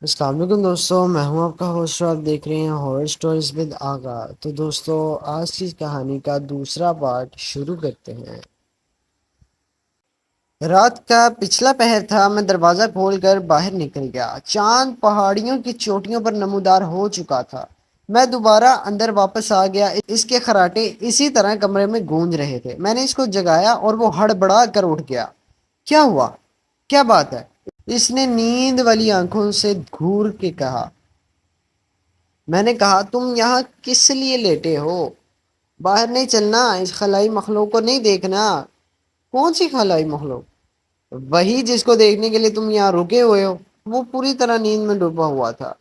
السلام علیکم دوستوں، میں ہوں آپ کا ہوسٹ اور آپ دیکھ رہے ہیں ہارر سٹوریز ود آغا۔ تو دوستوں، آج کی کہانی کا دوسرا پارٹ شروع کرتے ہیں۔ رات کا پچھلا پہر تھا، میں دروازہ کھول کر باہر نکل گیا۔ چاند پہاڑیوں کی چوٹیوں پر نمودار ہو چکا تھا۔ میں دوبارہ اندر واپس آ گیا، اس کے خراٹے اسی طرح کمرے میں گونج رہے تھے۔ میں نے اس کو جگایا اور وہ ہڑبڑا کر اٹھ گیا۔ کیا ہوا؟ کیا بات ہے؟ اس نے نیند والی آنکھوں سے گھور کے کہا۔ میں نے کہا، تم یہاں کس لیے لیٹے ہو؟ باہر نہیں چلنا، اس خلائی مخلوق کو نہیں دیکھنا۔ کون سی خلائی مخلوق؟ وہی جس کو دیکھنے کے لیے تم یہاں رکے ہوئے ہو۔ وہ پوری طرح نیند میں ڈوبا ہوا تھا۔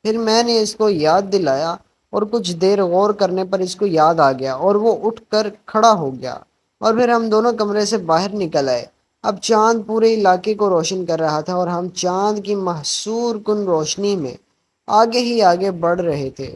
پھر میں نے اس کو یاد دلایا اور کچھ دیر غور کرنے پر اس کو یاد آ گیا اور وہ اٹھ کر کھڑا ہو گیا، اور پھر ہم دونوں کمرے سے باہر نکل آئے۔ اب چاند پورے علاقے کو روشن کر رہا تھا اور ہم چاند کی محصور کن روشنی میں آگے ہی آگے بڑھ رہے تھے۔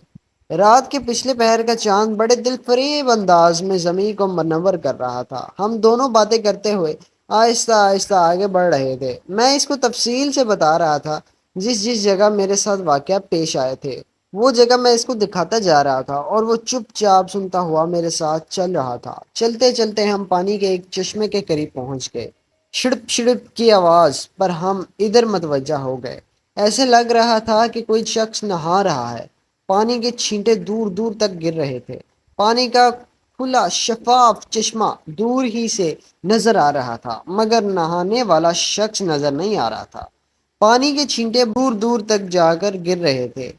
رات کے پچھلے پہر کا چاند بڑے دل فریب انداز میں زمین کو منور کر رہا تھا۔ ہم دونوں باتیں کرتے ہوئے آہستہ آہستہ آگے بڑھ رہے تھے۔ میں اس کو تفصیل سے بتا رہا تھا جس جگہ میرے ساتھ واقعات پیش آئے تھے۔ وہ جگہ میں اس کو دکھاتا جا رہا تھا اور وہ چپ چاپ سنتا ہوا میرے ساتھ چل رہا تھا۔ چلتے چلتے ہم پانی کے ایک چشمے کے قریب پہنچ گئے۔ شڑپ شڑپ کی آواز پر ہم ادھر متوجہ ہو گئے۔ ایسے لگ رہا تھا کہ کوئی شخص نہا رہا ہے۔ پانی کے چھینٹے دور دور تک گر رہے تھے۔ پانی کا کھلا شفاف چشمہ دور ہی سے نظر آ رہا تھا، مگر نہانے والا شخص نظر نہیں آ رہا تھا۔ پانی کے چھینٹے دور دور تک جا کر گر رہے تھے۔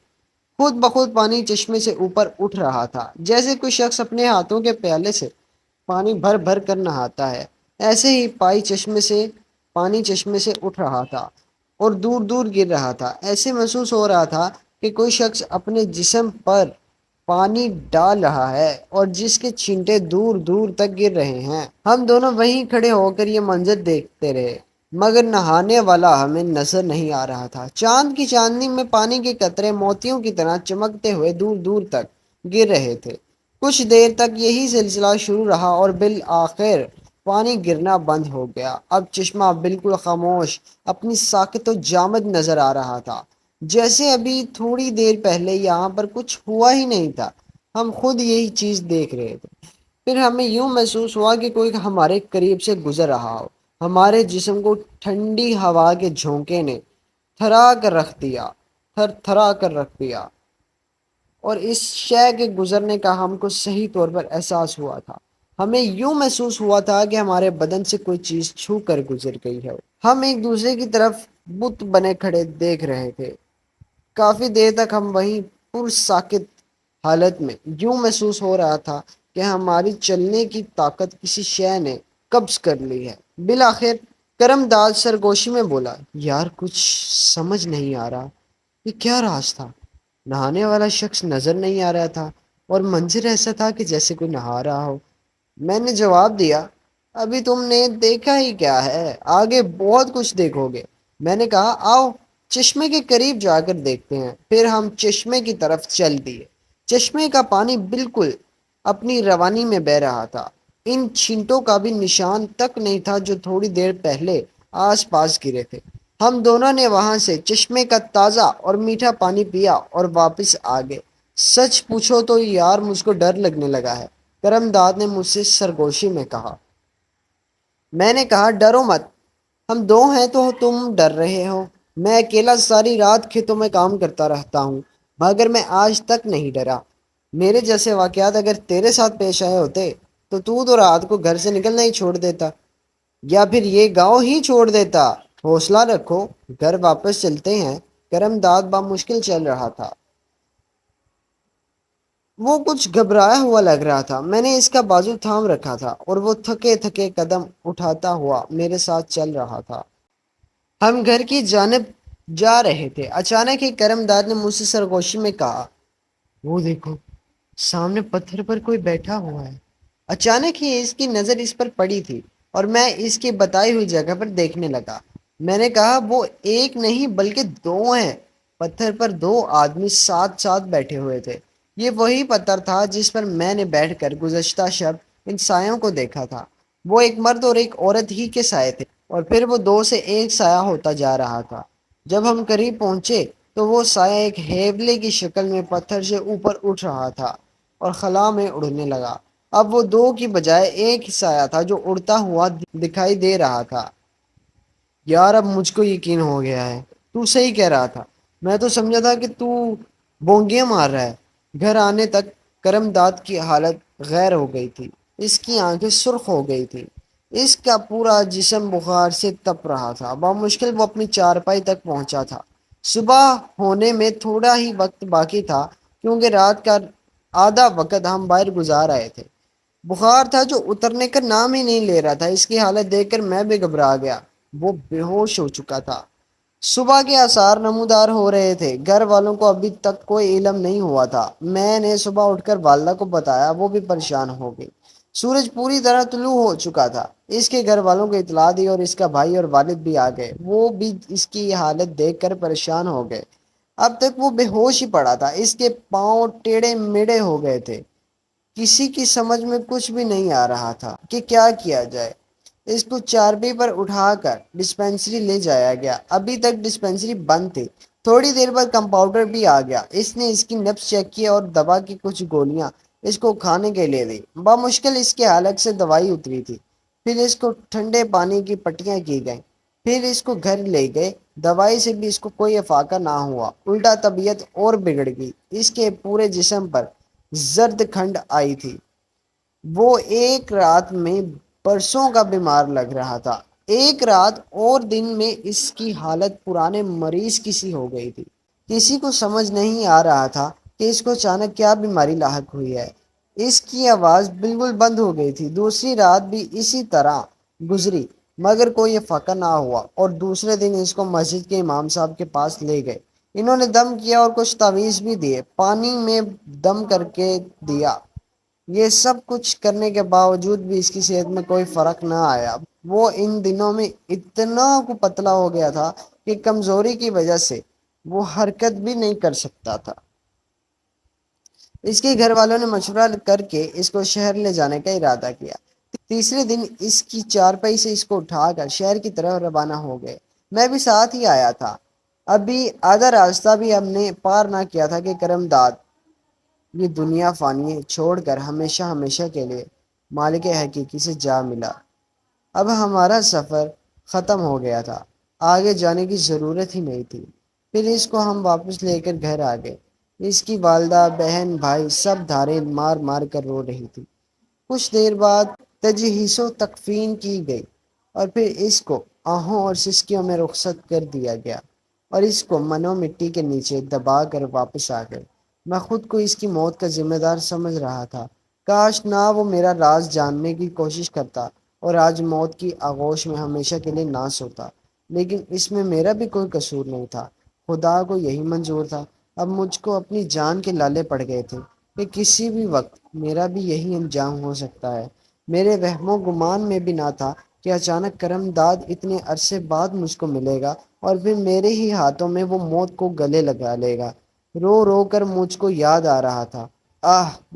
خود بخود پانی چشمے سے اوپر اٹھ رہا تھا، جیسے کوئی شخص اپنے ہاتھوں کے پیالے سے پانی بھر بھر کر نہاتا ہے۔ ایسے ہی پانی چشمے سے اٹھ رہا تھا اور دور دور گر رہا تھا۔ ایسے محسوس ہو رہا تھا کہ کوئی شخص اپنے جسم پر پانی ڈال رہا ہے اور جس کے چھینٹے دور دور تک گر رہے ہیں۔ ہم دونوں وہیں کھڑے ہو کر یہ منظر دیکھتے رہے، مگر نہانے والا ہمیں نظر نہیں آ رہا تھا۔ چاند کی چاندنی میں پانی کے قطرے موتیوں کی طرح چمکتے ہوئے دور دور تک گر رہے تھے۔ کچھ دیر تک یہی سلسلہ شروع رہا اور بالآخر پانی گرنا بند ہو گیا۔ اب چشمہ بالکل خاموش، اپنی ساکت و جامد نظر آ رہا تھا، جیسے ابھی تھوڑی دیر پہلے یہاں پر کچھ ہوا ہی نہیں تھا۔ ہم خود یہی چیز دیکھ رہے تھے۔ پھر ہمیں یوں محسوس ہوا کہ کوئی ہمارے قریب سے گزر رہا ہو۔ ہمارے جسم کو ٹھنڈی ہوا کے جھونکے نے تھر تھرا کر رکھ دیا، اور اس شے کے گزرنے کا ہم کو صحیح طور پر احساس ہوا تھا۔ ہمیں یوں محسوس ہوا تھا کہ ہمارے بدن سے کوئی چیز چھو کر گزر گئی ہے۔ ہم ایک دوسرے کی طرف بت بنے کھڑے دیکھ رہے تھے۔ کافی دیر تک ہم وہیں پرساکت حالت میں یوں محسوس ہو رہا تھا کہ ہماری چلنے کی طاقت کسی شے نے قبض کر لی ہے۔ بالآخر کرم داد سرگوشی میں بولا، یار کچھ سمجھ نہیں آ رہا، یہ کیا راز تھا؟ نہانے والا شخص نظر نہیں آ رہا تھا اور منظر ایسا تھا کہ جیسے کوئی نہا رہا ہو۔ میں نے جواب دیا، ابھی تم نے دیکھا ہی کیا ہے، آگے بہت کچھ دیکھو گے۔ میں نے کہا، آؤ چشمے کے قریب جا کر دیکھتے ہیں۔ پھر ہم چشمے کی طرف چل دیے۔ چشمے کا پانی بالکل اپنی روانی میں بہہ رہا تھا۔ ان چھینٹوں کا بھی نشان تک نہیں تھا جو تھوڑی دیر پہلے آس پاس گرے تھے۔ ہم دونوں نے وہاں سے چشمے کا تازہ اور میٹھا پانی پیا اور واپس آ گئے۔ سچ پوچھو تو یار مجھ کو ڈر لگنے لگا ہے، کرم داد نے مجھ سے سرگوشی میں کہا۔ میں نے کہا، ڈرو مت، ہم دو ہیں تو تم ڈر رہے ہو؟ میں اکیلا ساری رات کھیتوں میں کام کرتا رہتا ہوں، مگر میں آج تک نہیں ڈرا۔ میرے جیسے واقعات اگر تیرے ساتھ پیش آئے ہوتے تو رات کو گھر سے نکلنا ہی چھوڑ دیتا، یا پھر یہ گاؤں ہی چھوڑ دیتا۔ حوصلہ رکھو، گھر واپس چلتے ہیں۔ کرم داد بامشکل چل رہا تھا۔ وہ کچھ گھبرایا ہوا لگ رہا تھا۔ میں نے اس کا بازو تھام رکھا تھا اور وہ تھکے تھکے قدم اٹھاتا ہوا میرے ساتھ چل رہا تھا۔ ہم گھر کی جانب جا رہے تھے، اچانک ہی کرم داد نے مجھ سے سرگوشی میں کہا، وہ دیکھو، سامنے پتھر پر کوئی بیٹھا ہوا ہے۔ اچانک ہی اس کی نظر اس پر پڑی تھی اور میں اس کی بتائی ہوئی جگہ پر دیکھنے لگا۔ میں نے کہا، وہ ایک نہیں بلکہ دو ہیں۔ پتھر پر دو آدمی ساتھ ساتھ بیٹھے ہوئے تھے۔ یہ وہی پتھر تھا جس پر میں نے بیٹھ کر گزشتہ شب ان سایوں کو دیکھا تھا۔ وہ ایک مرد اور ایک عورت ہی کے سائے تھے، اور پھر وہ دو سے ایک سایہ ہوتا جا رہا تھا۔ جب ہم قریب پہنچے تو وہ سایہ ایک ہیبلے کی شکل میں پتھر سے اوپر اٹھ رہا تھا اور خلا میں اڑنے لگا۔ اب وہ دو کی بجائے ایک ہی سایہ تھا جو اڑتا ہوا دکھائی دے رہا تھا۔ یار اب مجھ کو یقین ہو گیا ہے، تو صحیح کہہ رہا تھا۔ میں تو سمجھا تھا کہ تو بونگیاں مار رہا ہے۔ گھر آنے تک کرم داد کی حالت غیر ہو گئی تھی۔ اس کی آنکھیں سرخ ہو گئی تھی، اس کا پورا جسم بخار سے تپ رہا تھا۔ بمشکل وہ اپنی چارپائی تک پہنچا تھا۔ صبح ہونے میں تھوڑا ہی وقت باقی تھا کیونکہ رات کا آدھا وقت ہم باہر گزار رہے تھے۔ بخار تھا جو اترنے کا نام ہی نہیں لے رہا تھا۔ اس کی حالت دیکھ کر میں بھی گھبرا گیا۔ وہ بے ہوش ہو چکا تھا۔ صبح کے آثار نمودار ہو رہے تھے۔ گھر والوں کو ابھی تک کوئی علم نہیں ہوا تھا۔ میں نے صبح اٹھ کر والدہ کو بتایا، وہ بھی پریشان ہو گئی۔ سورج پوری طرح طلوع ہو چکا تھا۔ اس کے گھر والوں کو اطلاع دی اور اس کا بھائی اور والد بھی آ گئے۔ وہ بھی اس کی حالت دیکھ کر پریشان ہو گئے۔ اب تک وہ بے ہوش ہی پڑا تھا۔ اس کے پاؤں ٹیڑے میڑے ہو گئے تھے۔ کسی کی سمجھ میں کچھ بھی نہیں آ رہا تھا کہ کیا کیا جائے۔ اس کو چارپائی پر اٹھا کر ڈسپینسری لے جایا گیا۔ ابھی تک ڈسپینسری بند تھی۔ تھوڑی دیر بعد کمپاؤنڈر بھی آ گیا۔ اس نے اس کی نبض چیک کی اور دوا کی کچھ گولیاں اس کو کھانے کے لیے دی۔ بمشکل اس کے حلق سے دوائی اتری تھی۔ پھر اس کو ٹھنڈے پانی کی پٹیاں کی گئیں۔ پھر اس کو گھر لے گئے۔ دوائی سے بھی اس کو کوئی افاقہ نہ ہوا، الٹا طبیعت اور بگڑ گئی۔ اس کے پورے جسم پر زرد کھنڈ آئی تھی۔ وہ ایک رات میں برسوں کا بیمار لگ رہا تھا۔ ایک رات اور دن میں اس کی حالت پرانے مریض کی سی ہو گئی تھی۔ کسی کو سمجھ نہیں آ رہا تھا کہ اس کو اچانک کیا بیماری لاحق ہوئی ہے۔ اس کی آواز بالکل بند ہو گئی تھی۔ دوسری رات بھی اسی طرح گزری مگر کوئی افاقہ نہ ہوا، اور دوسرے دن اس کو مسجد کے امام صاحب کے پاس لے گئے۔ انہوں نے دم کیا اور کچھ تعویذ بھی دیے، پانی میں دم کر کے دیا۔ یہ سب کچھ کرنے کے باوجود بھی اس کی صحت میں کوئی فرق نہ آیا۔ وہ ان دنوں میں اتنا پتلا ہو گیا تھا کہ کمزوری کی وجہ سے وہ حرکت بھی نہیں کر سکتا تھا۔ اس کے گھر والوں نے مشورہ کر کے اس کو شہر لے جانے کا ارادہ کیا۔ تیسرے دن اس کی چارپائی سے اس کو اٹھا کر شہر کی طرف روانہ ہو گئے۔ میں بھی ساتھ ہی آیا تھا۔ ابھی آدھا راستہ بھی ہم نے پار نہ کیا تھا کہ کرم داد یہ دنیا فانی چھوڑ کر ہمیشہ ہمیشہ کے لیے مالک حقیقی سے جا ملا۔ اب ہمارا سفر ختم ہو گیا تھا، آگے جانے کی ضرورت ہی نہیں تھی۔ پھر اس کو ہم واپس لے کر گھر آ گئے۔ اس کی والدہ، بہن، بھائی سب دھاریں مار مار کر رو رہی تھی۔ کچھ دیر بعد تجہیز و تکفین کی گئی اور پھر اس کو آہوں اور سسکیوں میں رخصت کر دیا گیا اور اس کو منو مٹی کے نیچے دبا کر واپس آ گئے۔ میں خود کو اس کی موت کا ذمہ دار سمجھ رہا تھا۔ کاش نہ وہ میرا راز جاننے کی کوشش کرتا اور آج موت کی آغوش میں ہمیشہ کے لیے نہ سوتا، لیکن اس میں میرا بھی کوئی قصور نہیں تھا۔ خدا کو یہی منظور تھا۔ اب مجھ کو اپنی جان کے لالے پڑ گئے تھے کہ کسی بھی وقت میرا بھی یہی انجام ہو سکتا ہے۔ میرے وہم و گمان میں بھی نہ تھا کہ اچانک کرم داد اتنے عرصے بعد مجھ کو ملے گا اور پھر میرے ہی ہاتھوں میں وہ موت کو گلے لگا لے گا۔ رو رو کر مجھ کو یاد آ رہا تھا،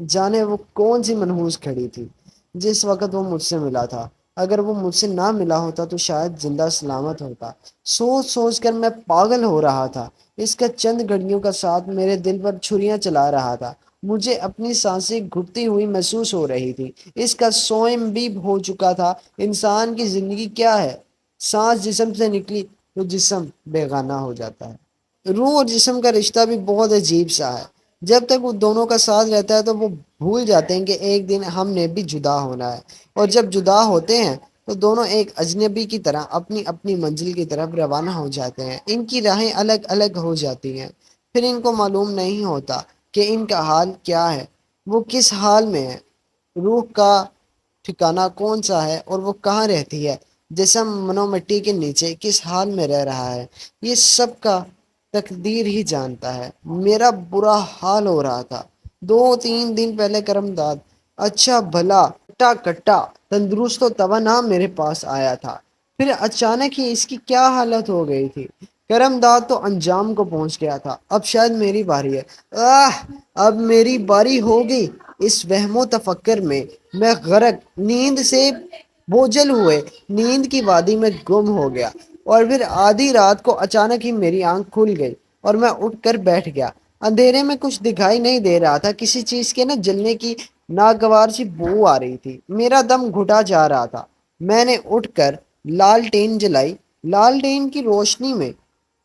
جانے وہ کون سی منحوس کھڑی تھی جس وقت وہ مجھ سے ملا تھا۔ اگر وہ مجھ سے نہ ملا ہوتا تو شاید زندہ سلامت ہوتا۔ سوچ سوچ کر میں پاگل ہو رہا تھا۔ اس کا چند گھڑیوں کا ساتھ میرے دل پر چھریاں چلا رہا تھا۔ مجھے اپنی سانسیں گھٹتی ہوئی محسوس ہو رہی تھی۔ اس کا سوئم بھی ہو چکا تھا۔ انسان کی زندگی کیا ہے؟ سانس جسم سے نکلی تو جسم بیگانہ ہو جاتا ہے۔ روح اور جسم کا رشتہ بھی بہت عجیب سا ہے۔ جب تک وہ دونوں کا ساتھ رہتا ہے تو وہ بھول جاتے ہیں کہ ایک دن ہم نے بھی جدا ہونا ہے، اور جب جدا ہوتے ہیں تو دونوں ایک اجنبی کی طرح اپنی اپنی منزل کی طرف روانہ ہو جاتے ہیں۔ ان کی راہیں الگ الگ ہو جاتی ہیں۔ پھر ان کو معلوم نہیں ہوتا کہ ان کا حال کیا ہے، وہ کس حال میں ہے، روح کا ٹھکانہ کون سا ہے اور وہ کہاں رہتی ہے، جسم منو مٹی کے نیچے کس حال میں رہ رہا ہے، یہ سب کا تقدیر ہی جانتا ہے۔ میرا برا حال ہو رہا تھا۔ 2-3 دن پہلے کرم داد اچھا بھلا کٹا کٹا تندرست و توانا میرے پاس آیا تھا، پھر اچانک ہی اس کی کیا حالت ہو گئی تھی۔ کرم داد تو انجام کو پہنچ گیا تھا۔ اب شاید میری باری ہے۔ اب میری باری ہوگی۔ اس وہم و تفکر میں غرق نیند سے بوجھل ہوئے نیند کی وادی میں گم ہو گیا، اور پھر آدھی رات کو اچانک ہی میری آنکھ کھل گئی۔ اور میں اٹھ کر بیٹھ گیا۔ اندھیرے میں کچھ دکھائی نہیں دے رہا تھا، کسی چیز کے جلنے کی ناگوار سی بو آ رہی تھی، میرا دم گھٹا جا رہا تھا۔ میں نے اٹھ کر لالٹین جلائی۔ لالٹین کی روشنی میں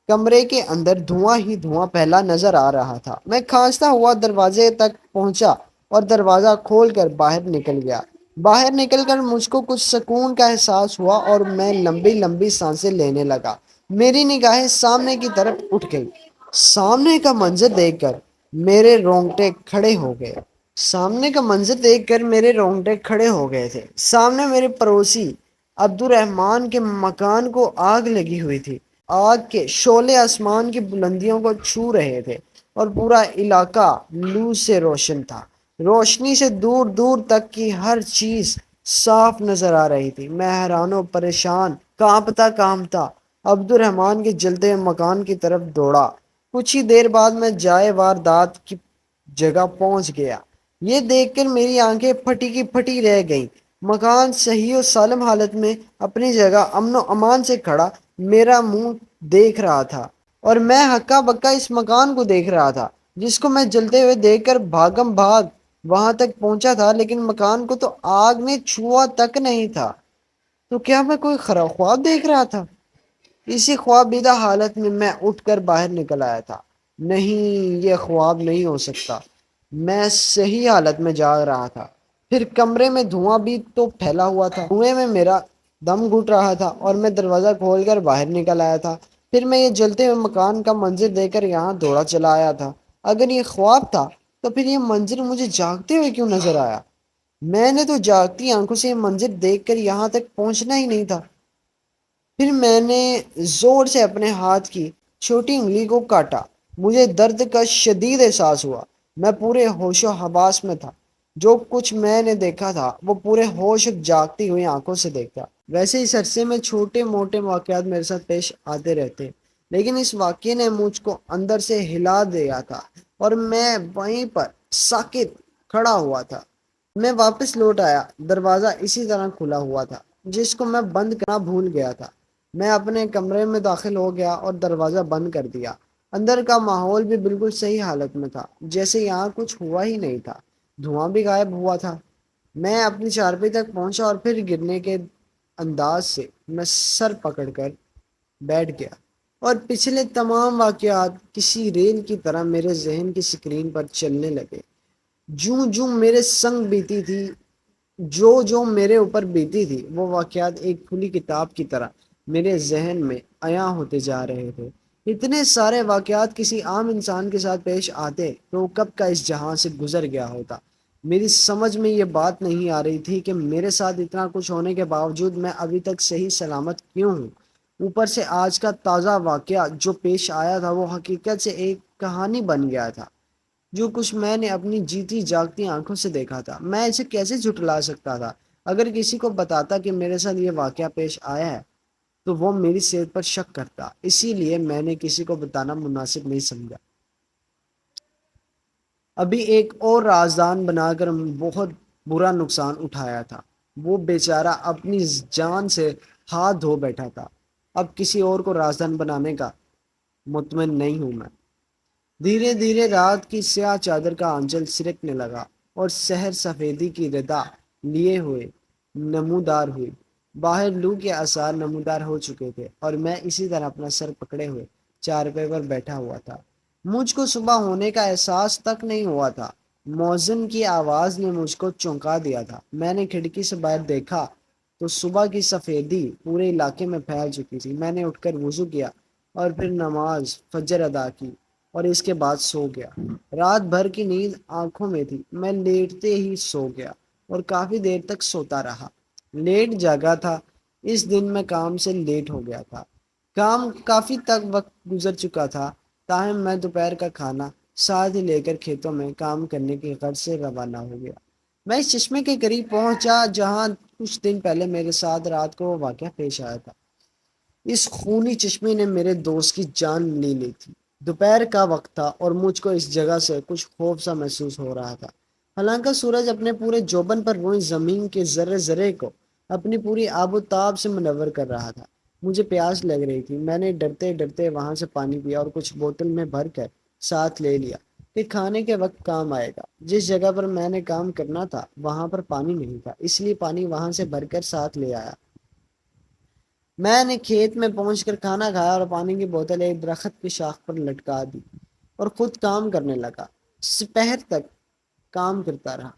کمرے کے اندر دھواں ہی دھواں پھیلا نظر آ رہا تھا۔ میں کھانستا ہوا دروازے تک پہنچا اور دروازہ کھول کر باہر نکل گیا۔ باہر نکل کر مجھ کو کچھ سکون کا احساس ہوا اور میں لمبی لمبی سانسیں لینے لگا۔ میری نگاہیں سامنے کی طرف اٹھ گئی۔ سامنے کا منظر دیکھ کر میرے رونگٹے کھڑے ہو گئے۔ سامنے کا منظر دیکھ کر میرے رونگٹے کھڑے ہو گئے تھے۔ سامنے میرے پڑوسی عبد الرحمان کے مکان کو آگ لگی ہوئی تھی۔ آگ کے شعلے آسمان کی بلندیوں کو چھو رہے تھے اور پورا علاقہ لو سے روشن تھا۔ روشنی سے دور دور تک کی ہر چیز صاف نظر آ رہی تھی۔ میں حیران و پریشان، کانپتا کانپتا عبد الرحمان کے جلتے مکان کی طرف دوڑا۔ کچھ ہی دیر بعد میں جائے واردات کی جگہ پہنچ گیا۔ یہ دیکھ کر میری آنکھیں پھٹی کی پھٹی رہ گئیں۔ مکان صحیح و سالم حالت میں اپنی جگہ امن و امان سے کھڑا میرا منہ دیکھ رہا تھا، اور میں ہکا بکا اس مکان کو دیکھ رہا تھا جس کو میں جلتے ہوئے دیکھ کر بھاگم بھاگ وہاں تک پہنچا تھا، لیکن مکان کو تو آگ نے چھوا تک نہیں تھا۔ تو کیا میں کوئی خراب خواب دیکھ رہا تھا؟ اسی خوابیدہ حالت میں میں اٹھ کر باہر نکل آیا تھا۔ نہیں، یہ خواب نہیں ہو سکتا، میں صحیح حالت میں جاگ رہا تھا۔ پھر کمرے میں دھواں بھی تو پھیلا ہوا تھا، دھوئیں میں میرا دم گھٹ رہا تھا اور میں دروازہ کھول کر باہر نکل آیا تھا۔ پھر میں یہ جلتے ہوئے مکان کا منظر دیکھ کر یہاں دوڑا چلا آیا تھا۔ اگر یہ خواب تھا تو پھر یہ منظر مجھے جاگتے ہوئے کیوں نظر آیا؟ میں نے تو جاگتی آنکھوں سے یہ منظر دیکھ کر یہاں تک پہنچنا ہی نہیں تھا۔ پھر میں نے زور سے اپنے ہاتھ کی چھوٹی انگلی کو کاٹا۔ مجھے درد کا شدید احساس ہوا۔ میں پورے ہوش و حواس میں تھا۔ جو کچھ میں نے دیکھا تھا وہ پورے ہوش جاگتی ہوئی آنکھوں سے دیکھا۔ ویسے اس عرصے میں چھوٹے موٹے واقعات میرے ساتھ پیش آتے رہتے، لیکن اس واقعے نے مجھ کو اندر سے ہلا دیا تھا اور میں وہیں پر ساکت کھڑا ہوا تھا۔ میں واپس لوٹ آیا۔ دروازہ اسی طرح کھلا ہوا تھا جس کو میں بند کرنا بھول گیا تھا۔ میں اپنے کمرے میں داخل ہو گیا اور دروازہ بند کر دیا۔ اندر کا ماحول بھی بالکل صحیح حالت میں تھا، جیسے یہاں کچھ ہوا ہی نہیں تھا۔ دھواں بھی غائب ہوا تھا۔ میں اپنی چارپائی تک پہنچا اور پھر گرنے کے انداز سے میں سر پکڑ کر بیٹھ گیا، اور پچھلے تمام واقعات کسی ریل کی طرح میرے ذہن کی سکرین پر چلنے لگے۔ جوں جوں میرے سنگ بیتی تھی، جو میرے اوپر بیتی تھی، وہ واقعات ایک کھلی کتاب کی طرح میرے ذہن میں عیاں ہوتے جا رہے تھے۔ اتنے سارے واقعات کسی عام انسان کے ساتھ پیش آتے تو وہ کب کا اس جہاں سے گزر گیا ہوتا۔ میری سمجھ میں یہ بات نہیں آ رہی تھی کہ میرے ساتھ اتنا کچھ ہونے کے باوجود میں ابھی تک صحیح سلامت کیوں ہوں۔ اوپر سے آج کا تازہ واقعہ جو پیش آیا تھا وہ حقیقت سے ایک کہانی بن گیا تھا۔ جو کچھ میں نے اپنی جیتی جاگتی آنکھوں سے دیکھا تھا، میں اسے کیسے جھٹلا سکتا تھا؟ اگر کسی کو بتاتا کہ میرے ساتھ یہ واقعہ پیش آیا ہے تو وہ میری صحت پر شک کرتا، اسی لیے میں نے کسی کو بتانا مناسب نہیں سمجھا۔ ابھی ایک اور رازدان بنا کر بہت برا نقصان اٹھایا تھا۔ وہ بیچارہ اپنی جان سے ہاتھ دھو بیٹھا تھا۔ اب کسی اور کو رازدان بنانے کا مطمئن نہیں ہوں میں۔ دھیرے دھیرے رات کی سیاہ چادر کا آنچل سرکنے لگا اور سحر سفیدی کی ردا لیے ہوئے نمودار ہوئی۔ باہر لو کے آثار نمودار ہو چکے تھے اور میں اسی طرح اپنا سر پکڑے ہوئے چارپائی پر بیٹھا ہوا تھا۔ مجھ کو صبح ہونے کا احساس تک نہیں ہوا تھا۔ مؤذن کی آواز نے مجھ کو چونکا دیا تھا۔ میں نے کھڑکی سے باہر دیکھا تو صبح کی سفیدی پورے علاقے میں پھیل چکی تھی۔ میں نے اٹھ کر وضو کیا اور پھر نماز فجر ادا کی اور اس کے بعد سو گیا۔ رات بھر کی نیند آنکھوں میں تھی۔ میں لیٹتے ہی سو گیا اور کافی دیر تک سوتا رہا۔ لیٹ جاگا تھا۔ اس دن میں کام سے لیٹ ہو گیا تھا۔ کام کافی تک وقت گزر چکا تھا، تاہم میں دوپہر کا کھانا ساتھ ہی لے کر کھیتوں میں کام کرنے کی غرض سے روانہ ہو گیا۔ میں اس چشمے کے قریب پہنچا جہاں کچھ دن پہلے میرے ساتھ رات کو وہ واقعہ پیش آیا تھا۔ اس خونی چشمے نے میرے دوست کی جان لے لی تھی۔ دوپہر کا وقت تھا اور مجھ کو اس جگہ سے کچھ خوف سا محسوس ہو رہا تھا۔ حالانکہ سورج اپنے پورے جوبن پر روئی زمین کے ذرے ذرے کو اپنی پوری آب و تاب سے منور کر رہا تھا۔ مجھے پیاس لگ رہی تھی، میں نے ڈرتے ڈرتے وہاں سے پانی پیا اور کچھ بوتل میں بھر کر ساتھ لے لیا کہ کھانے کے وقت کام آئے گا۔ جس جگہ پر میں نے کام کرنا تھا وہاں پر پانی نہیں تھا، اس لیے پانی وہاں سے بھر کر ساتھ لے آیا۔ میں نے کھیت میں پہنچ کر کھانا کھایا اور پانی کی بوتل ایک درخت کی شاخ پر لٹکا دی اور خود کام کرنے لگا۔ دوپہر تک کام کرتا رہا۔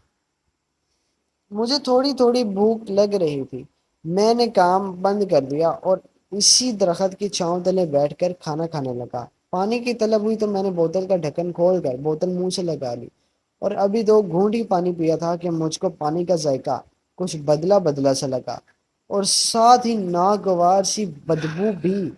مجھے تھوڑی تھوڑی بھوک لگ رہی تھی، میں نے کام بند کر دیا اور اسی درخت کی چھاؤں تلے بیٹھ کر کھانا کھانے لگا۔ پانی کی طلب ہوئی تو میں نے بوتل کا ڈھکن کھول کر بوتل منہ سے لگا لی اور ابھی 2 گھونٹ ہی پانی پیا تھا کہ مجھ کو پانی کا ذائقہ کچھ بدلا بدلا سا لگا اور ساتھ ہی ناگوار سی بدبو بھی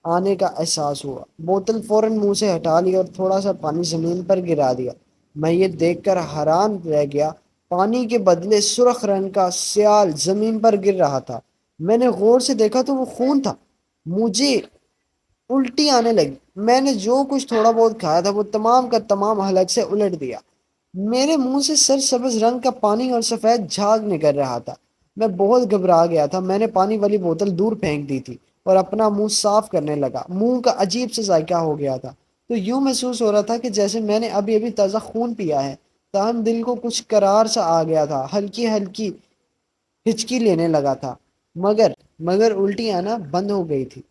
آنے کا احساس ہوا۔ بوتل فوراً منہ سے ہٹا لی اور تھوڑا سا پانی زمین پر گرا دیا۔ میں یہ دیکھ کر حیران رہ گیا، پانی کے بدلے سرخ رنگ کا سیال زمین پر گر رہا تھا۔ میں نے غور سے دیکھا تو وہ خون تھا۔ مجھے الٹی آنے لگی۔ میں نے جو کچھ تھوڑا بہت کھایا تھا وہ تمام کا تمام حلق سے الٹ دیا۔ میرے منہ سے سرسبز رنگ کا پانی اور سفید جھاگ نکل رہا تھا۔ میں بہت گھبرا گیا تھا۔ میں نے پانی والی بوتل دور پھینک دی تھی اور اپنا منہ صاف کرنے لگا۔ منہ کا عجیب سے ذائقہ ہو گیا تھا، تو یوں محسوس ہو رہا تھا کہ جیسے میں نے ابھی ابھی تازہ خون پیا ہے۔ تاہم دل کو کچھ قرار سا آ گیا تھا، ہلکی ہلکی ہچکی لینے لگا تھا، مگر الٹی آنا بند ہو گئی تھی۔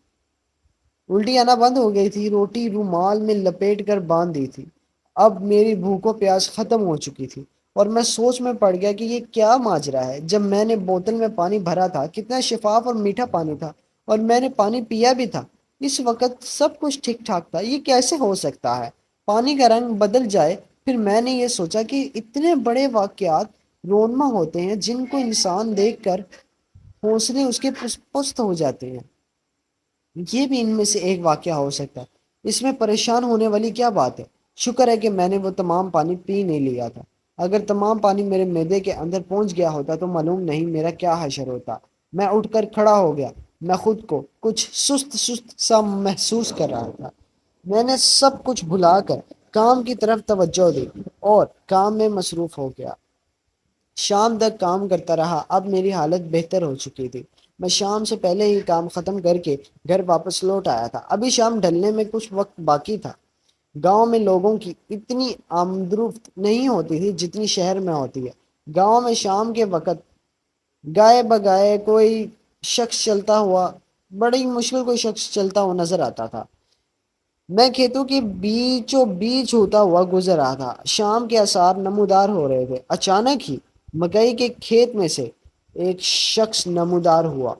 روٹی رومال میں لپیٹ کر باندھ دی تھی۔ اب میری بھوک و پیاس ختم ہو چکی تھی اور میں سوچ میں پڑ گیا کہ یہ کیا ماجرا ہے۔ جب میں نے بوتل میں پانی بھرا تھا کتنا شفاف اور میٹھا پانی تھا، اور میں نے پانی پیا بھی تھا۔ اس وقت سب کچھ ٹھیک ٹھاک تھا۔ یہ کیسے ہو سکتا ہے پانی کا رنگ بدل جائے؟ پھر میں نے یہ سوچا کہ اتنے بڑے واقعات رونما ہوتے ہیں جن کو انسان دیکھ کر حوصلے اس کے پست ہو جاتے ہیں۔ یہ بھی ان میں سے ایک واقعہ ہو سکتا ہے۔ اس میں پریشان ہونے والی کیا بات ہے؟ شکر ہے کہ میں نے وہ تمام پانی پی نہیں لیا تھا۔ اگر تمام پانی میرے معدے کے اندر پہنچ گیا ہوتا تو معلوم نہیں میرا کیا حشر ہوتا۔ میں اٹھ کر کھڑا ہو گیا۔ میں خود کو کچھ سست سست سا محسوس کر رہا تھا۔ میں نے سب کچھ بھلا کر کام کی طرف توجہ دی اور کام میں مصروف ہو گیا۔ شام تک کام کرتا رہا۔ اب میری حالت بہتر ہو چکی تھی۔ میں شام سے پہلے ہی کام ختم کر کے گھر واپس لوٹ آیا تھا۔ ابھی شام ڈھلنے میں کچھ وقت باقی تھا۔ گاؤں میں لوگوں کی اتنی آمدرفت نہیں ہوتی تھی جتنی شہر میں ہوتی ہے۔ گاؤں میں شام کے وقت گائے بگائے کوئی شخص چلتا ہوا، بڑی مشکل کوئی شخص چلتا ہوا نظر آتا تھا۔ میں کھیتوں کے بیچوں بیچ ہوتا ہوا گزر رہا تھا۔ شام کے آثار نمودار ہو رہے تھے۔ اچانک ہی مکئی کے کھیت میں سے ایک شخص نمودار ہوا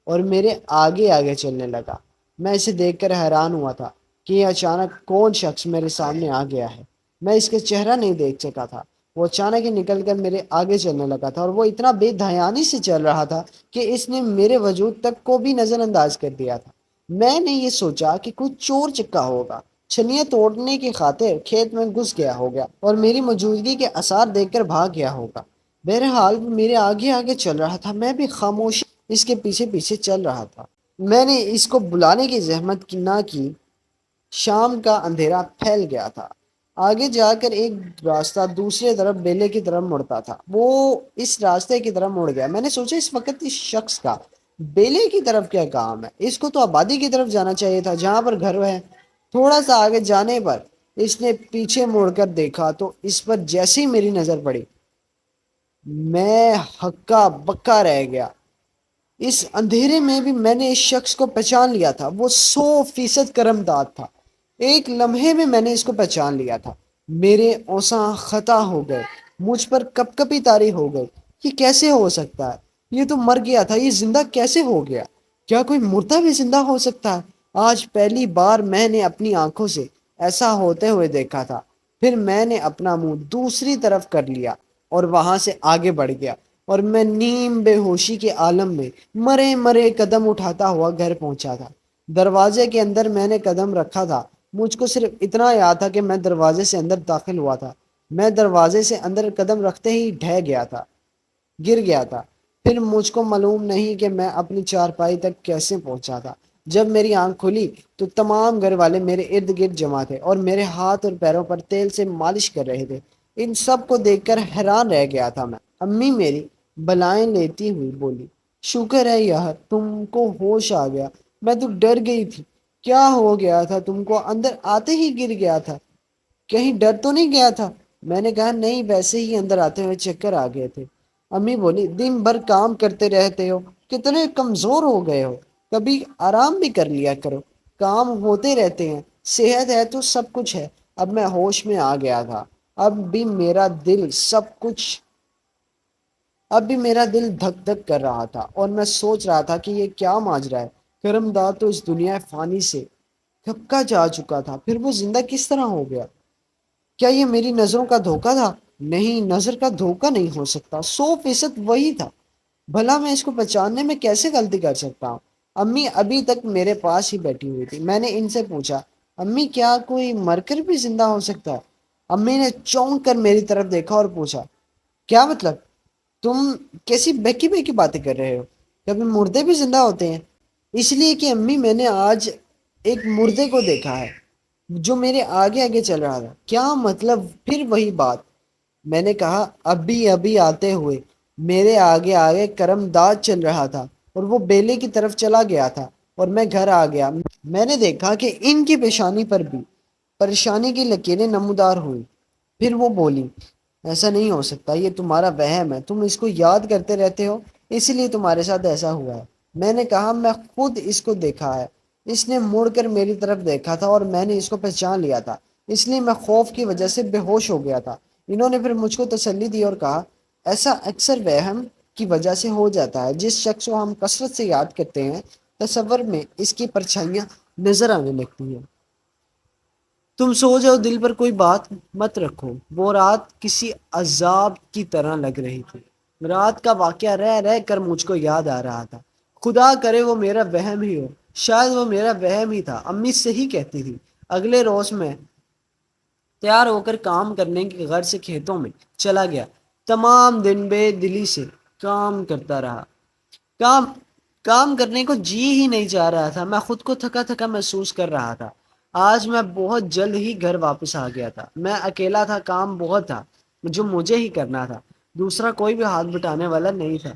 اور میرے آگے آگے چلنے لگا۔ میں اسے دیکھ کر حیران ہوا تھا کہ یہ اچانک کون شخص میرے سامنے آ گیا ہے۔ میں اس کا چہرہ نہیں دیکھ سکا تھا۔ وہ اچانک ہی نکل کر میرے آگے چلنے لگا تھا اور وہ اتنا بے دھیانی سے چل رہا تھا کہ اس نے میرے وجود تک کو بھی نظر انداز کر دیا تھا۔ میں نے یہ سوچا کہ کچھ چور چکا ہوگا، چھلیاں توڑنے کی خاطر کھیت میں گھس گیا ہوگا اور میری موجودگی کے آثار دیکھ کر بھاگ گیا ہوگا۔ بہرحال میرے آگے آگے چل رہا تھا، میں بھی خاموش اس کے پیچھے پیچھے چل رہا تھا۔ میں نے اس کو بلانے کی زحمت نہ کی۔ شام کا اندھیرا پھیل گیا تھا۔ آگے جا کر ایک راستہ دوسرے طرف بیلے کی طرف مڑتا تھا۔ وہ اس راستے کی طرف مڑ گیا۔ میں نے سوچا اس وقت اس شخص کا بیلے کی طرف کیا کام ہے؟ اس کو تو آبادی کی طرف جانا چاہیے تھا جہاں پر گھر ہے۔ تھوڑا سا آگے جانے پر اس نے پیچھے مڑ کر دیکھا تو اس پر جیسے ہی میری نظر پڑی میں ہکا بکا رہ گیا۔ اس اندھیرے میں بھی میں نے اس شخص کو پہچان لیا تھا۔ وہ 100% کرمداد تھا۔ ایک لمحے میں میں نے اس کو پہچان لیا تھا۔ میرے اوساں خطا ہو گئے، مجھ پر کپ کپی طاری ہو گئی۔ یہ کیسے ہو سکتا ہے؟ یہ تو مر گیا تھا، یہ زندہ کیسے ہو گیا؟ کیا کوئی مردہ بھی زندہ ہو سکتا ہے؟ آج پہلی بار میں نے اپنی آنکھوں سے ایسا ہوتے ہوئے دیکھا تھا۔ پھر میں نے اپنا منہ دوسری طرف کر لیا اور وہاں سے آگے بڑھ گیا اور میں نیم بے ہوشی کے عالم میں مرے مرے قدم اٹھاتا ہوا گھر پہنچا تھا۔ دروازے کے اندر میں نے قدم رکھا تھا، مجھ کو صرف اتنا یاد تھا کہ میں دروازے سے اندر داخل ہوا تھا۔ میں دروازے سے اندر قدم رکھتے ہی ڈھہ گیا تھا، گر گیا تھا۔ پھر مجھ کو معلوم نہیں کہ میں اپنی چارپائی تک کیسے پہنچا تھا۔ جب میری آنکھ کھلی تو تمام گھر والے میرے ارد گرد جمع تھے اور میرے ہاتھ اور پیروں پر تیل سے مالش کر رہے تھے۔ ان سب کو دیکھ کر حیران رہ گیا تھا میں۔ امی میری بلائیں لیتی ہوئی بولی، شکر ہے یار تم کو ہوش آ گیا، میں تو ڈر گئی تھی۔ کیا ہو گیا تھا تم کو؟ اندر آتے ہی گر گیا تھا، کہیں ڈر تو نہیں گیا تھا؟ میں نے کہا نہیں، ویسے ہی اندر آتے ہوئے چکر آ گئے تھے۔ امی بولی دن بھر کام کرتے رہتے ہو، کتنے کمزور ہو گئے ہو، کبھی آرام بھی کر لیا کرو، کام ہوتے رہتے ہیں، صحت ہے تو سب کچھ ہے۔ اب میں ہوش میں آ گیا تھا، اب بھی میرا دل سب کچھ اب بھی میرا دل دھک دھک کر رہا تھا اور میں سوچ رہا تھا کہ یہ کیا ماجرا ہے۔ کرم دا تو اس دنیا فانی سے کب کا جا چکا تھا، پھر وہ زندہ کس طرح ہو گیا؟ کیا یہ میری نظروں کا دھوکہ تھا؟ نہیں، نظر کا دھوکہ نہیں ہو سکتا، 100% وہی تھا۔ بھلا میں اس کو پہچاننے میں کیسے غلطی کر سکتا ہوں؟ امی ابھی تک میرے پاس ہی بیٹھی ہوئی تھی۔ میں نے ان سے پوچھا امی کیا کوئی مر کر بھی زندہ ہو سکتا ہے؟ امی نے چونک کر میری طرف دیکھا اور پوچھا کیا مطلب؟ تم کیسی بیکی بیکی باتیں کر رہے ہو؟ کبھی مردے بھی زندہ ہوتے ہیں؟ اس لیے کہ امی میں نے آج ایک مردے کو دیکھا ہے جو میرے آگے آگے چل رہا تھا۔ کیا مطلب؟ پھر وہی بات۔ میں نے کہا ابھی ابھی آتے ہوئے میرے آگے آگے کرم داد چل رہا تھا اور وہ بیلے کی طرف چلا گیا تھا اور میں گھر آ گیا۔ میں نے دیکھا کہ ان کی پیشانی پر بھی پریشانی کی لکیریں نمودار ہوئی۔ پھر وہ بولی ایسا نہیں ہو سکتا، یہ تمہارا وہم ہے، تم اس کو یاد کرتے رہتے ہو، اسی لیے تمہارے ساتھ ایسا ہوا ہے۔ میں نے کہا میں خود اس کو دیکھا ہے، اس نے مڑ کر میری طرف دیکھا تھا اور میں نے اس کو پہچان لیا تھا، اس لیے میں خوف کی وجہ سے بے ہوش ہو گیا تھا۔ انہوں نے پھر مجھ کو تسلی دی اور کہا ایسا اکثر وہم کی وجہ سے ہو جاتا ہے، جس شخص کو ہم کثرت سے یاد کرتے ہیں تصور میں اس کی پرچھائیاں نظر آنے لگتی ہیں۔ تم سو جاؤ، دل پر کوئی بات مت رکھو۔ وہ رات کسی عذاب کی طرح لگ رہی تھی، رات کا واقعہ رہ رہ کر مجھ کو یاد آ رہا تھا۔ خدا کرے وہ میرا وہم ہی ہو، شاید وہ میرا وہم ہی تھا۔ امی صحیح کہتی تھی۔ اگلے روز میں تیار ہو کر کام کرنے کی غرض سے کھیتوں میں چلا گیا۔ تمام دن بے دلی سے کام کرتا رہا، کام کام کرنے کو جی ہی نہیں چاہ رہا تھا۔ میں خود کو تھکا تھکا محسوس کر رہا تھا۔ آج میں بہت جلد ہی گھر واپس آ گیا تھا۔ میں اکیلا تھا، کام بہت تھا جو مجھے ہی کرنا تھا، دوسرا کوئی بھی ہاتھ بٹانے والا نہیں تھا۔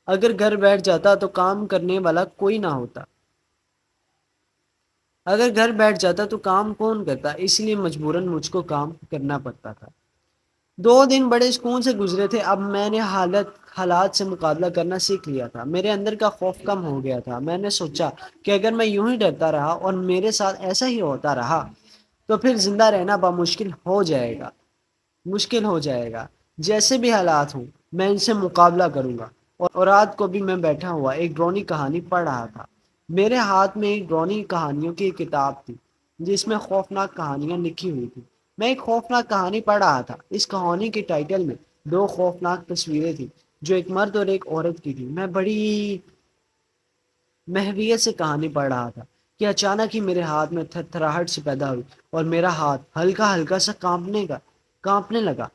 اگر گھر بیٹھ جاتا تو کام کرنے والا کوئی نہ ہوتا، اگر گھر بیٹھ جاتا تو کام کون کرتا، اس لیے مجبوراً مجھ کو کام کرنا پڑتا تھا۔ 2 دن بڑے سکون سے گزرے تھے۔ اب میں نے حالات سے مقابلہ کرنا سیکھ لیا تھا، میرے اندر کا خوف کم ہو گیا تھا۔ میں نے سوچا کہ اگر میں یوں ہی ڈرتا رہا اور میرے ساتھ ایسا ہی ہوتا رہا تو پھر زندہ رہنا مشکل ہو جائے گا۔ جیسے بھی حالات ہوں میں ان سے مقابلہ کروں گا۔ اور رات کو بھی میں بیٹھا ہوا ایک ڈرونی کہانی پڑھ رہا تھا۔ میرے ہاتھ میں ایک ڈرونی کہانیوں کی ایک کتاب تھی جس میں خوفناک کہانیاں لکھی ہوئی تھی۔ میں ایک خوفناک کہانی پڑھ رہا تھا۔ اس کہانی کے ٹائٹل میں 2 خوفناک تصویریں تھیں جو ایک مرد اور ایک عورت کی تھی۔ میں بڑی محویت سے کہانی پڑھ رہا تھا کہ اچانک ہی میرے ہاتھ میں تھر تھراہٹ سے پیدا ہوئی اور میرا ہاتھ ہلکا ہلکا سا کانپنے لگا۔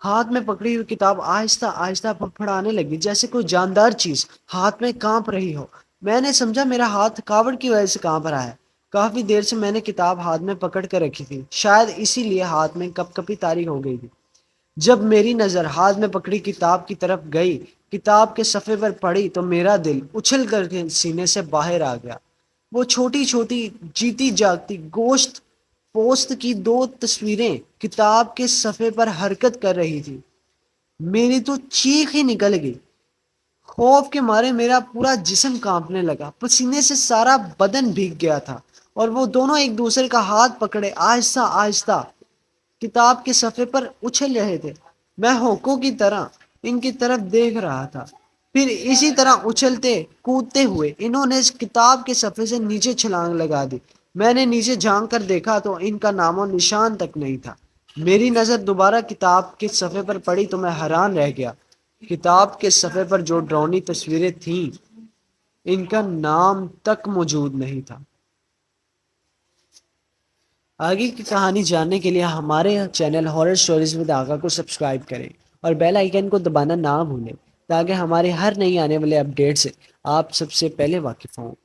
ہاتھ میں پکڑی ہوئی کتاب آہستہ آہستہ پھڑپھڑانے لگی جیسے کوئی جاندار چیز ہاتھ میں کانپ رہی ہو۔ میں نے سمجھا میرا ہاتھ تھکاوٹ کی وجہ سے کانپ رہا ہے۔ کافی دیر سے میں نے کتاب ہاتھ میں پکڑ کر رکھی تھی، شاید اسی لیے ہاتھ میں کپ کپی طاری ہو گئی تھی۔ جب میری نظر ہاتھ میں پکڑی کتاب کی طرف گئی، کتاب کے صفحے پر پڑی تو میرا دل اچھل کر کے سینے سے باہر آ گیا۔ وہ چھوٹی چھوٹی جیتی جاگتی گوشت پوست کی 2 تصویریں کتاب کے صفحے پر حرکت کر رہی تھی۔ میری تو چیخ ہی نکل گئی۔ خوف کے مارے میرا پورا جسم کانپنے لگا، پسینے سے سارا بدن بھیگ گیا تھا اور وہ دونوں ایک دوسرے کا ہاتھ پکڑے آہستہ آہستہ کتاب کے صفحے پر اچھل رہے تھے۔ میں ہوکوں کی طرح ان کی طرف دیکھ رہا تھا۔ پھر اسی طرح اچھلتے کودتے ہوئے انہوں نے اس کتاب کے صفحے سے نیچے چھلانگ لگا دی۔ میں نے نیچے جھانک کر دیکھا تو ان کا نام و نشان تک نہیں تھا۔ میری نظر دوبارہ کتاب کے صفحے پر پڑی تو میں حیران رہ گیا۔ کتاب کے صفحے پر جو ڈرونی تصویریں تھیں ان کا نام تک موجود نہیں تھا۔ آگے کی کہانی جاننے کے لیے ہمارے چینل ہارر سٹوریز ود آغا کو سبسکرائب کریں اور بیل آئیکن کو دبانا نہ بھولیں تاکہ ہمارے ہر نئی آنے والے اپڈیٹ سے آپ سب سے پہلے واقف ہوں۔